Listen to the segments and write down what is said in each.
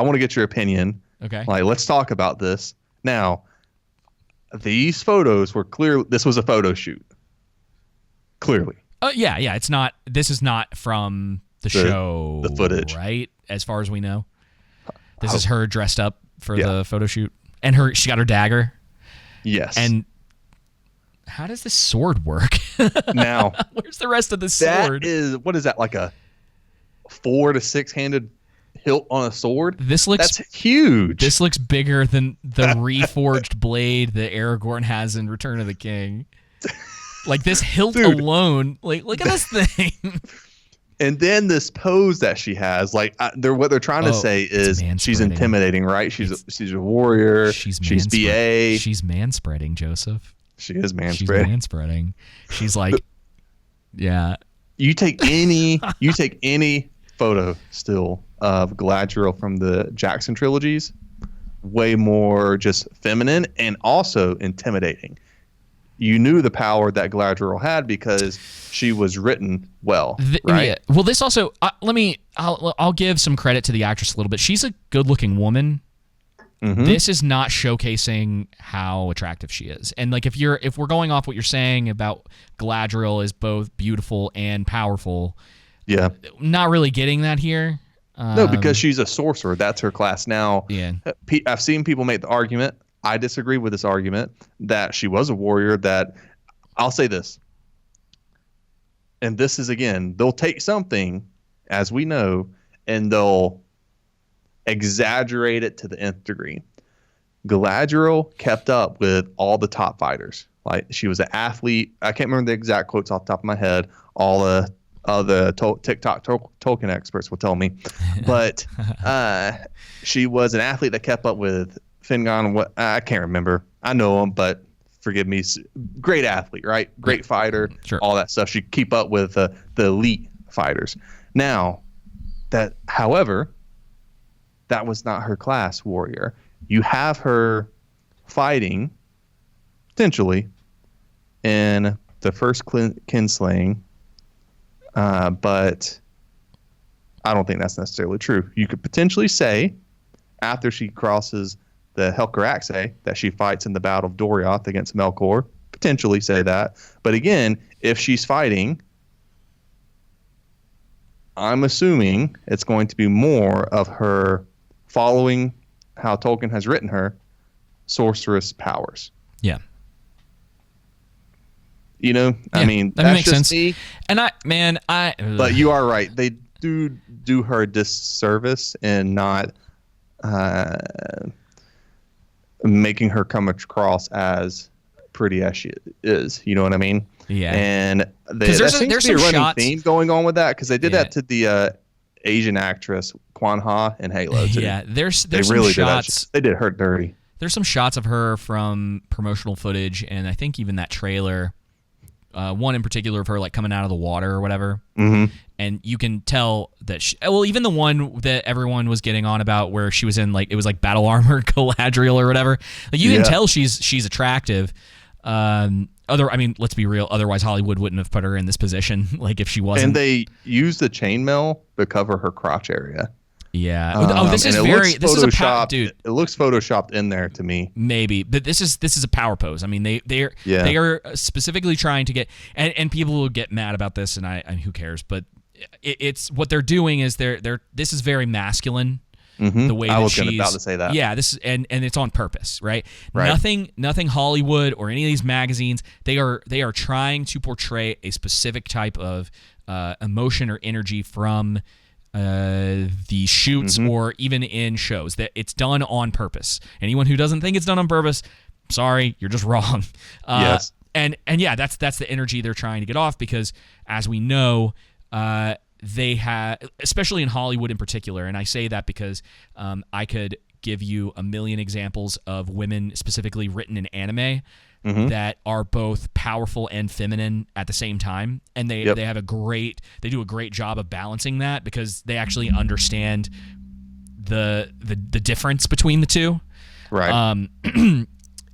I want to get your opinion. Okay. Like, let's talk about this. Now, these photos were clear. This was a photo shoot. Clearly. Yeah. This is not from the show. The footage. Right? As far as we know. This is her dressed up for Yeah. the photo shoot. And she got her dagger. Yes. And how does this sword work? Now, where's the rest of the sword? What is that, like a 4 to 6 handed hilt on a sword? That's huge. This looks bigger than the reforged blade that Aragorn has in Return of the King. Like this hilt alone, like look at this thing. And then this pose that she has, like what they're trying to say is she's intimidating, right? She's a warrior. She's BA. She's manspreading, Joseph. She is manspreading. She's manspreading. She's like, yeah. You take any photo still of Galadriel from the Jackson trilogies, way more just feminine and also intimidating. You knew the power that Galadriel had because she was written well, right? Yeah. Well, this also I'll give some credit to the actress a little bit. She's a good-looking woman. Mm-hmm. This is not showcasing how attractive she is. And like if we're going off what you're saying about Galadriel is both beautiful and powerful, yeah, not really getting that here. No, because she's a sorcerer. That's her class. Now, yeah. I've seen people make the argument. I disagree with this argument that she was a warrior. That I'll say this, and this is again, they'll take something, as we know, and they'll exaggerate it to the nth degree. Galadriel kept up with all the top fighters. Like she was an athlete. I can't remember the exact quotes off the top of my head. All the TikTok Tolkien experts will tell me, but she was an athlete that kept up with Fingon. What I can't remember. I know him, but forgive me. Great athlete, right? Great fighter. Sure. All that stuff. She keep up with the elite fighters. Now, however, that was not her class warrior. You have her fighting potentially in the first kinslaying, but I don't think that's necessarily true. You could potentially say after she crosses the Helcaraxe that she fights in the Battle of Doriath against Melkor. Potentially say that. But again, if she's fighting, I'm assuming it's going to be more of her following how Tolkien has written her, sorceress powers. Yeah. You know, yeah, I mean, that that's makes just sense. me. And But you are right. They do her a disservice in not making her come across as pretty as she is. You know what I mean? Yeah. And there's seems to be a some running shots theme going on with that because they did that to the Asian actress Kwan Ha in Halo too. Yeah, there's they some really shots. They did her dirty. There's some shots of her from promotional footage, and I think even that trailer, one in particular of her like coming out of the water or whatever. Mm-hmm. And you can tell that even the one that everyone was getting on about where she was in like it was like battle armor Galadriel or whatever. Like you can tell she's attractive. Let's be real. Otherwise, Hollywood wouldn't have put her in this position. Like if she wasn't. And they used the chainmail to cover her crotch area. Yeah. This is dude. It looks photoshopped in there to me. Maybe, but this is a power pose. I mean, they are specifically trying to get and people will get mad about this, and who cares? But it's what they're doing is this is very masculine. Mm-hmm. The way I that was about to say that. Yeah, this is and it's on purpose, right? Nothing Hollywood or any of these magazines. They are trying to portray a specific type of emotion or energy from the shoots or even in shows. That it's done on purpose. Anyone who doesn't think it's done on purpose, sorry, you're just wrong. Yes. And yeah, that's the energy they're trying to get off because, as we know, they have, especially in Hollywood in particular, and I say that because I could give you a million examples of women specifically written in anime that are both powerful and feminine at the same time, and they do a great job of balancing that because they actually understand the difference between the two. Right.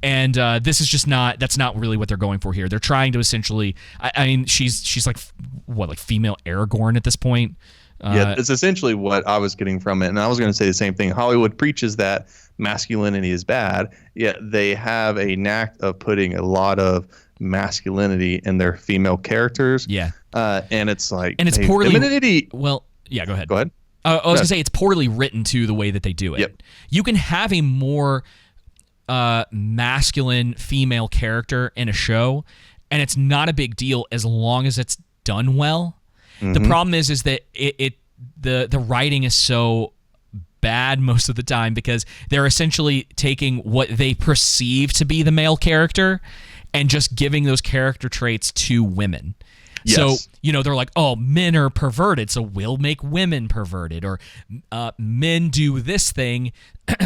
And this is just that's not really what they're going for here. They're trying to essentially, I mean, she's like, what, like female Aragorn at this point? Yeah, it's essentially what I was getting from it. And I was going to say the same thing. Hollywood preaches that masculinity is bad, yet they have a knack of putting a lot of masculinity in their female characters. Yeah. And it's like, and it's hey, poorly. femininity. Well, yeah, go ahead. Go ahead. I was going to say it's poorly written, too, the way that they do it. Yep. You can have a more masculine female character in a show, and it's not a big deal as long as it's done well. The problem is that the writing is so bad most of the time because they're essentially taking what they perceive to be the male character and just giving those character traits to women. Yes. So, they're like, oh, men are perverted, so we'll make women perverted. Or men do this thing,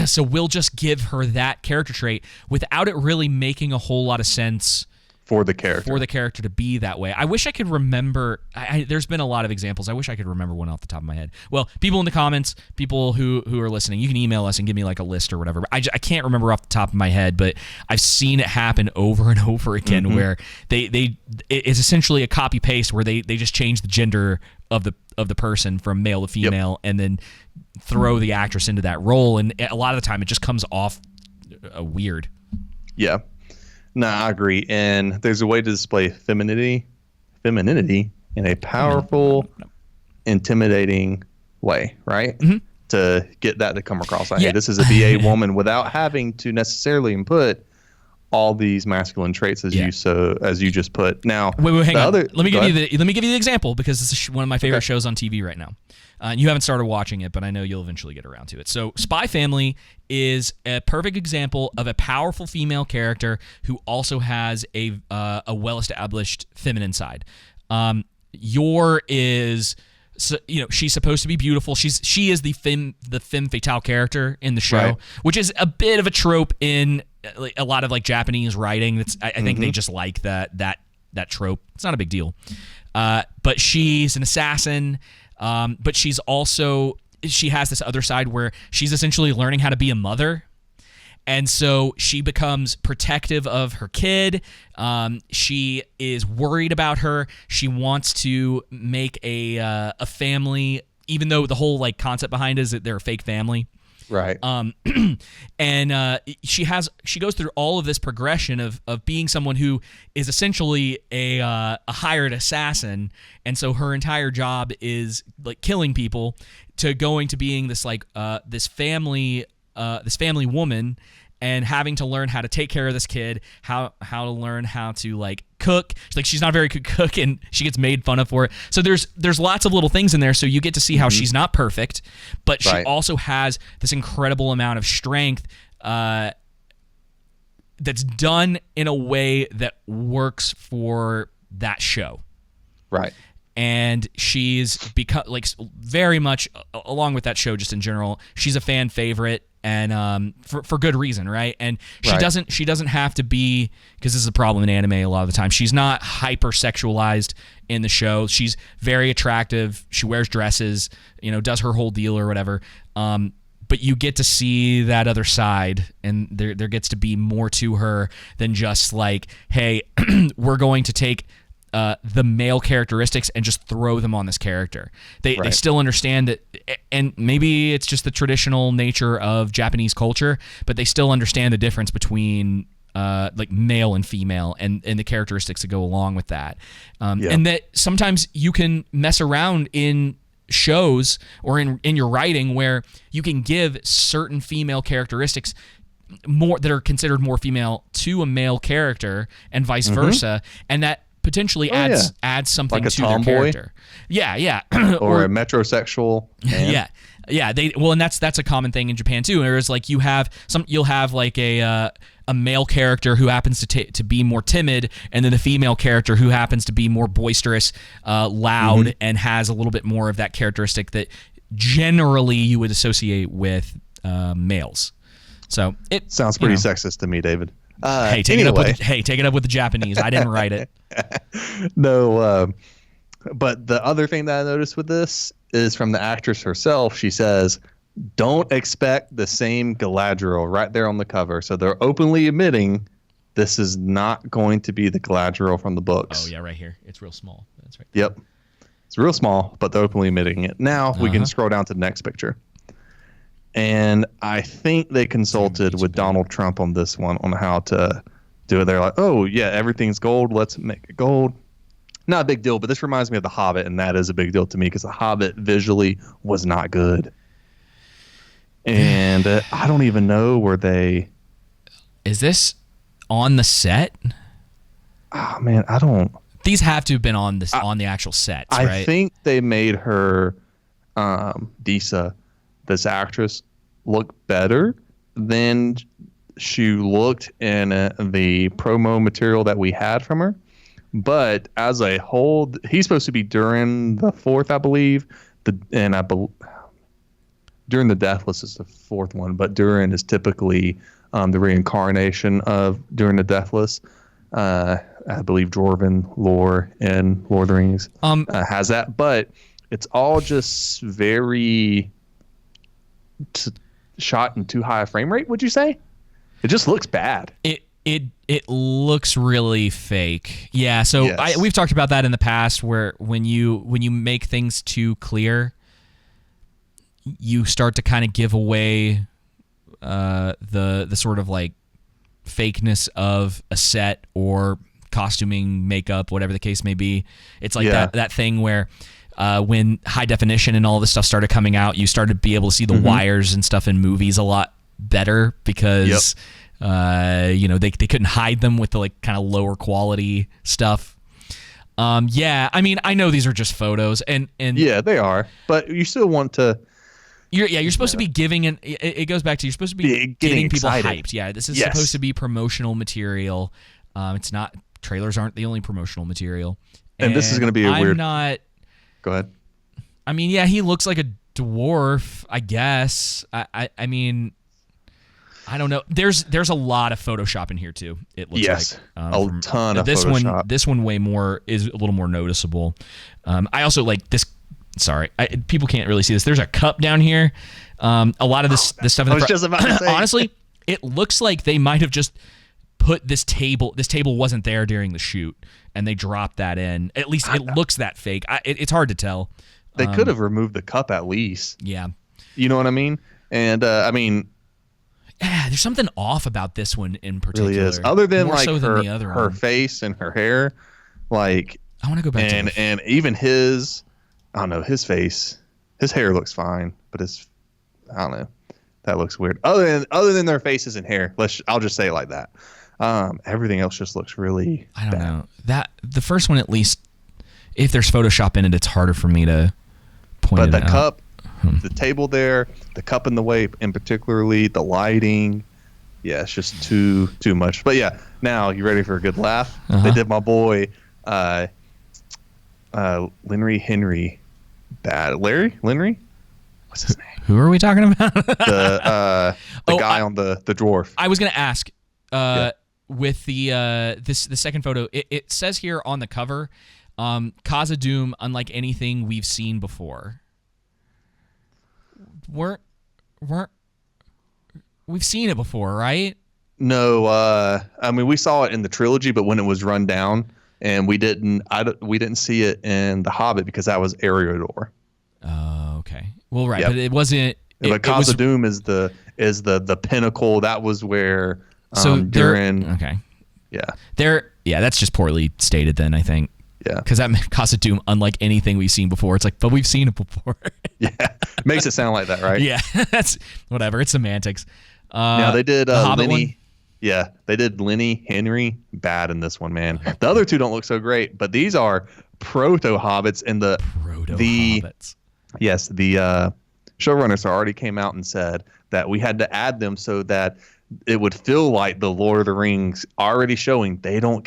so we'll just give her that character trait without it really making a whole lot of sense for the character to be that way. I wish I could remember. There's been a lot of examples. I wish I could remember one off the top of my head. Well, people in the comments, people who are listening, you can email us and give me like a list or whatever. I can't remember off the top of my head, but I've seen it happen over and over again where it's essentially a copy paste where they just change the gender of the person from male to female and then throw the actress into that role, and a lot of the time it just comes off weird. Yeah. No, I agree. And there's a way to display femininity in a powerful, intimidating way, right? To get that to come across. Like, hey, this is a VA woman without having to necessarily input all these masculine traits as you just put. Now, wait, hang on. Let me give you the example because this is one of my favorite shows on TV right now. You haven't started watching it, but I know you'll eventually get around to it. So Spy Family is a perfect example of a powerful female character who also has a well-established feminine side. Yor is, she's supposed to be beautiful. She is the femme fatale character in the show, which is a bit of a trope in a lot of like Japanese writing. I think they just like that trope. It's not a big deal. But she's an assassin. But she has this other side where she's essentially learning how to be a mother. And so she becomes protective of her kid. She is worried about her. She wants to make a family, even though the whole like concept behind it is that they're a fake family. Right. And she goes through all of this progression of being someone who is essentially a hired assassin, and so her entire job is like killing people, to going to being this like this family woman, and having to learn how to take care of this kid, how to learn how to like cook. She's not a very good cook, and she gets made fun of for it. So there's lots of little things in there. So you get to see how she's not perfect, but she also has this incredible amount of strength that's done in a way that works for that show. Right. And she's become like very much along with that show just in general. She's a fan favorite. And for good reason, right? And she doesn't have to be, because this is a problem in anime a lot of the time. She's not hypersexualized in the show. She's very attractive. She wears dresses, does her whole deal or whatever. But you get to see that other side, and there gets to be more to her than just like, hey, we're going to take the male characteristics and just throw them on this character. They still understand that, and maybe it's just the traditional nature of Japanese culture, but they still understand the difference between like male and female and the characteristics that go along with that. And that sometimes you can mess around in shows or in your writing where you can give certain female characteristics more that are considered more female to a male character and vice versa, and that potentially adds something like a to tomboy. their character. Yeah. or a metrosexual man. Yeah. And that's a common thing in Japan too. Whereas like you'll have like a male character who happens to be more timid, and then the female character who happens to be more boisterous, loud, and has a little bit more of that characteristic that generally you would associate with males. So it sounds pretty sexist to me, David. Take it up with the Japanese. I didn't write it. No, but the other thing that I noticed with this is from the actress herself. She says, "Don't expect the same Galadriel," right there on the cover. So they're openly admitting this is not going to be the Galadriel from the books. Oh yeah, right here. It's real small. That's right. Yep. It's real small, but they're openly admitting it. Now we can scroll down to the next picture. And I think they consulted with Donald Trump on this one, on how to do it. They're like, oh, yeah, everything's gold. Let's make it gold. Not a big deal, but this reminds me of The Hobbit, and that is a big deal to me because The Hobbit visually was not good. And I don't even know where they... Is this on the set? Oh, man, I don't... These have to have been on this on the actual sets, right? I think they made her, Disa, this actress, look better than she looked in the promo material that we had from her. But as a whole, he's supposed to be during the fourth, I believe. During the Deathless is the fourth one, but Durin is typically the reincarnation of during the Deathless. I believe Dwarven lore in Lord of the Rings has that, but it's all just very shot in too high a frame rate. Would you say? It just looks bad. It looks really fake. Yeah. So Yes. we've talked about that in the past, where when you make things too clear, you start to kind of give away the sort of like fakeness of a set or costuming, makeup, whatever the case may be. It's like that thing where when high definition and all this stuff started coming out, you started to be able to see the wires and stuff in movies a lot better because they couldn't hide them with the like kind of lower quality stuff. I mean, I know these are just photos and yeah, they are, but you still want to... You're supposed to be giving it goes back to you're supposed to be getting people hyped. Yeah, this is supposed to be promotional material. It's not, trailers aren't the only promotional material. And this is going to be a weird... Go ahead. I mean, yeah, he looks like a dwarf, I guess. I mean, I don't know. There's a lot of Photoshop in here too. It looks like a ton of Photoshop. This one way more is a little more noticeable. I also like this. Sorry, people can't really see this. There's a cup down here. A lot of this stuff. I was just about to say. Honestly, it looks like they might have just put this table. This table wasn't there during the shoot, and they dropped that in. At least it looks that fake. It's hard to tell. They could have removed the cup at least. Yeah. You know what I mean? And I mean, yeah, there's something off about this one in particular. Really is. Other than more like so her, than the other her one. face and her hair, like I want to go back and even his, I don't know, his face, his hair looks fine, but I don't know, that looks weird. Other than their faces and hair, I'll just say it like that. Everything else just looks really I don't bad. know. That the first one, at least, if there's Photoshop in it, it's harder for me to point But it the out. cup, the table there, the cup in the way, and particularly the lighting, yeah, it's just too much. But yeah, now you ready for a good laugh? They did my boy, Lenry Henry bad. Larry Lenry? What's his name? Who are we talking about? The guy on the dwarf. I was gonna ask. With the the second photo, it says here on the cover, Khazad-dûm, unlike anything we've seen before. We've seen it before, right? No, I mean we saw it in the trilogy, but when it was run down, and we didn't see it in The Hobbit because that was Eriador. Oh, okay. Well, right, but it wasn't. But Khazad-dûm is the pinnacle. That was where. Durin. Okay. Yeah. That's just poorly stated then, I think. Yeah. Because that Khazad-dûm, unlike anything we've seen before. It's like, but we've seen it before. Yeah. Makes it sound like that, right? Yeah. That's whatever. It's semantics. Now they did the Hobbit Lenny. one? Yeah. They did Lenny Henry bad in this one, man. The other two don't look so great, but these are proto-hobbits and the proto-hobbits. Yes, the showrunners already came out and said that we had to add them so that it would feel like the Lord of the Rings already showing they don't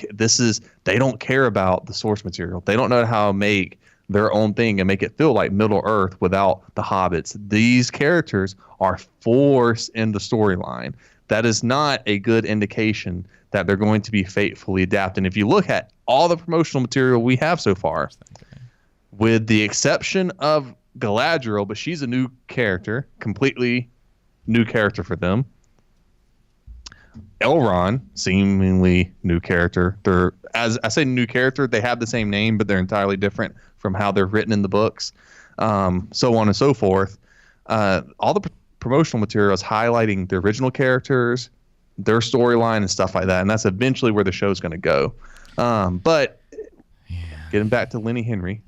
care about the source material. They don't know how to make their own thing and make it feel like Middle Earth without the hobbits. These characters are forced in the storyline. That is not a good indication that they're going to be faithfully adapted. And if you look at all the promotional material we have so far, with the exception of Galadriel, but she's a new character, completely new character for them. Elrond, seemingly new character. They're, as I say, new character. They have the same name, but they're entirely different from how they're written in the books. So on and so forth. All the promotional materials highlighting the original characters, their storyline, and stuff like that. And that's eventually where the show's going to go. But getting back to Lenny Henry,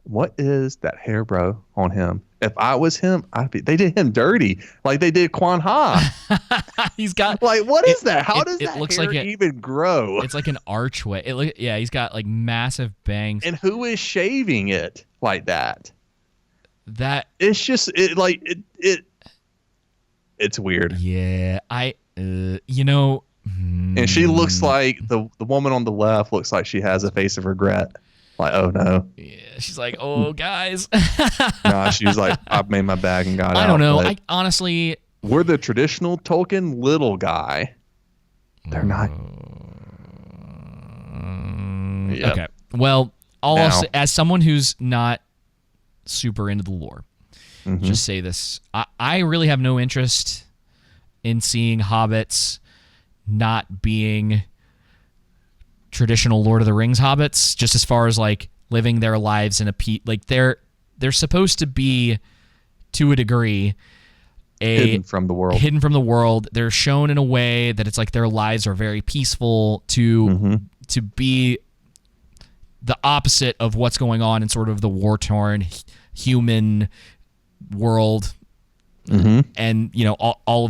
what is that hair, bro, on him? If I was him, they did him dirty like they did Quan Ha. He's got like, what is that? How does that looks hair like even grow? It's like an archway. He's got like massive bangs. And who is shaving it like that? It's just it's weird. Yeah, And she looks like the woman on the left looks like she has a face of regret. Like, oh no. Yeah, she's like, oh guys. Nah, she was like, I've made my bag and got out. I don't know. I honestly, we're the traditional Tolkien little guy. They're not. Yep. Okay. Well, as someone who's not super into the lore, just say this: I really have no interest in seeing hobbits not being traditional Lord of the Rings hobbits, just as far as like living their lives in like they're supposed to be, to a degree, hidden from the world. They're shown in a way that it's like their lives are very peaceful to be the opposite of what's going on in sort of the war-torn human world, and all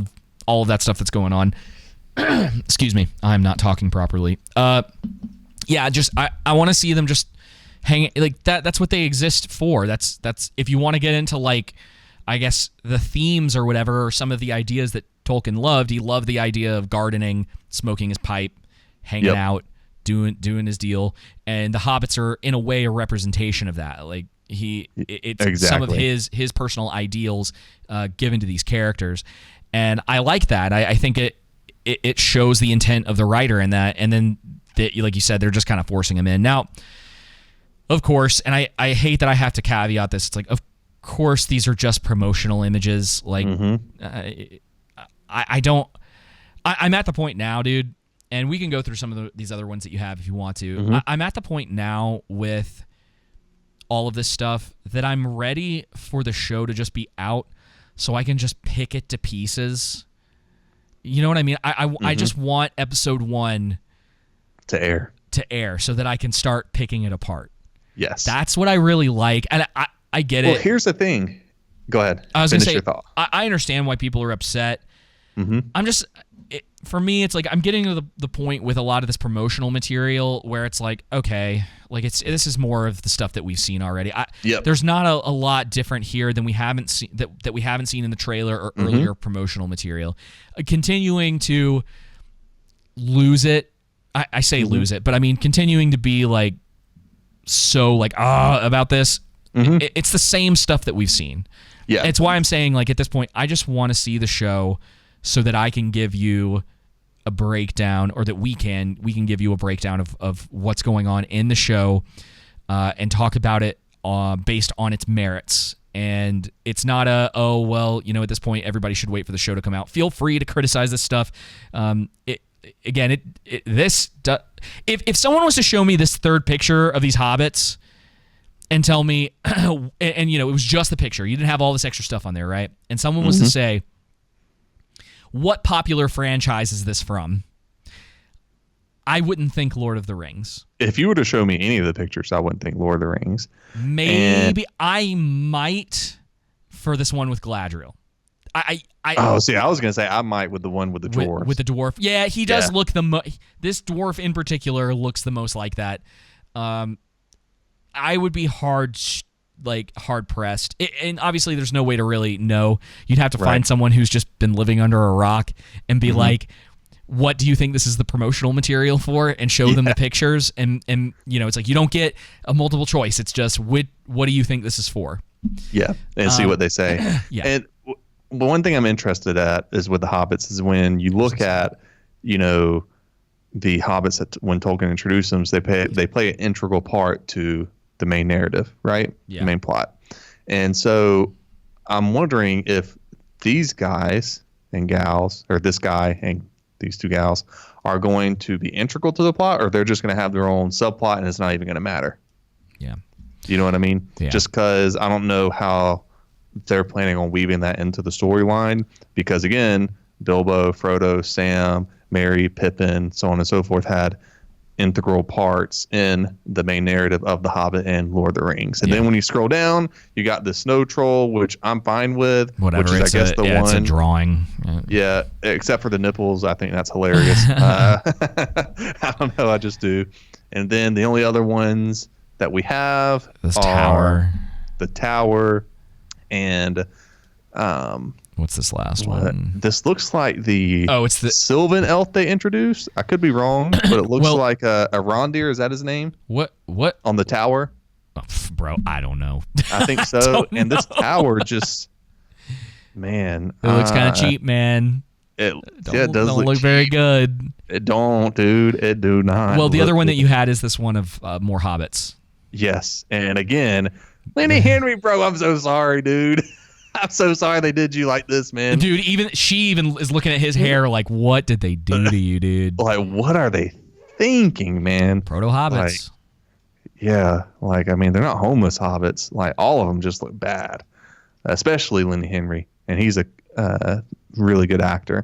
of that stuff that's going on. Excuse me, I'm not talking properly. Just I want to see them just hang like that. That's what they exist for. That's if you want to get into like, I guess, the themes or whatever, or some of the ideas that Tolkien loved. He loved the idea of gardening, smoking his pipe, hanging out, doing his deal, and the hobbits are in a way a representation of that. Like it's some of his personal ideals given to these characters, and I like that. I think it shows the intent of the writer in that, and then like you said, they're just kind of forcing him in. Now, of course, and I hate that I have to caveat this. It's like, of course, these are just promotional images. Like, I'm at the point now, dude, and we can go through some of these other ones that you have if you want to. I'm at the point now with all of this stuff that I'm ready for the show to just be out so I can just pick it to pieces. You know what I mean? I just want episode 1 to air so that I can start picking it apart. Yes. That's what I really like. And I get it. Well, here's the thing. Go ahead. I was going to say, your thought. I understand why people are upset. I'm just, for me, it's like I'm getting to the point with a lot of this promotional material where it's like, okay, like this is more of the stuff that we've seen already. There's not a lot different here than we haven't seen that we haven't seen in the trailer or earlier promotional material. Continuing to lose it. I say lose it, but I mean continuing to be like so like about this. It's the same stuff that we've seen. Yeah, it's why I'm saying like at this point I just want to see the show so that I can give you a breakdown, or that we can give you a breakdown of what's going on in the show, and talk about it based on its merits. And it's not at this point everybody should wait for the show to come out. Feel free to criticize this stuff. If someone was to show me this third picture of these hobbits and tell me, and it was just the picture, you didn't have all this extra stuff on there, right? And someone was to say, what popular franchise is this from? I wouldn't think Lord of the Rings. If you were to show me any of the pictures, I wouldn't think Lord of the Rings. Maybe I might for this one with Galadriel. I was going to say I might with the one with the dwarf. With the dwarf. Yeah, he does look this dwarf in particular looks the most like that. I would be hard pressed. And obviously there's no way to really know. You'd have to find someone who's just been living under a rock and be like, what do you think this is the promotional material for? And show them the pictures. And it's like you don't get a multiple choice. It's just, what do you think this is for? Yeah, and see what they say. Yeah. And the one thing I'm interested at is with the hobbits is when you look at, the hobbits that when Tolkien introduced them, they play an integral part to the main narrative, right? Yeah. The main plot. And so I'm wondering if these guys and gals, or this guy and these two gals, are going to be integral to the plot, or they're just going to have their own subplot and it's not even going to matter. Yeah. You know what I mean? Yeah. Just because I don't know how they're planning on weaving that into the storyline, because again, Bilbo, Frodo, Sam, Merry, Pippin, so on and so forth had integral parts in the main narrative of The Hobbit and Lord of the Rings. And then when you scroll down, you got the Snow Troll, which I'm fine with. Whatever, which is, I guess, the one. It's a drawing. Yeah, except for the nipples. I think that's hilarious. I don't know. I just do. And then the only other ones that we have are the Tower and what's this last one? This looks like the it's the Sylvan elf they introduced. I could be wrong, but it looks like a Rondir. Is that his name? What on the tower? Oh, bro, I don't know. I think so. And this tower just, man, it looks kind of cheap, man. It does don't look cheap. very good. It don't, dude. It do not. Well, the other one that you had is this one of more hobbits. Yes, and again, Lenny Henry, bro. I'm so sorry, dude. I'm so sorry they did you like this, man. Dude, she even is looking at his hair like, what did they do to you, dude? Like, what are they thinking, man? Proto-hobbits. Yeah, I mean, they're not homeless hobbits. Like, all of them just look bad, especially Lenny Henry, and he's a really good actor.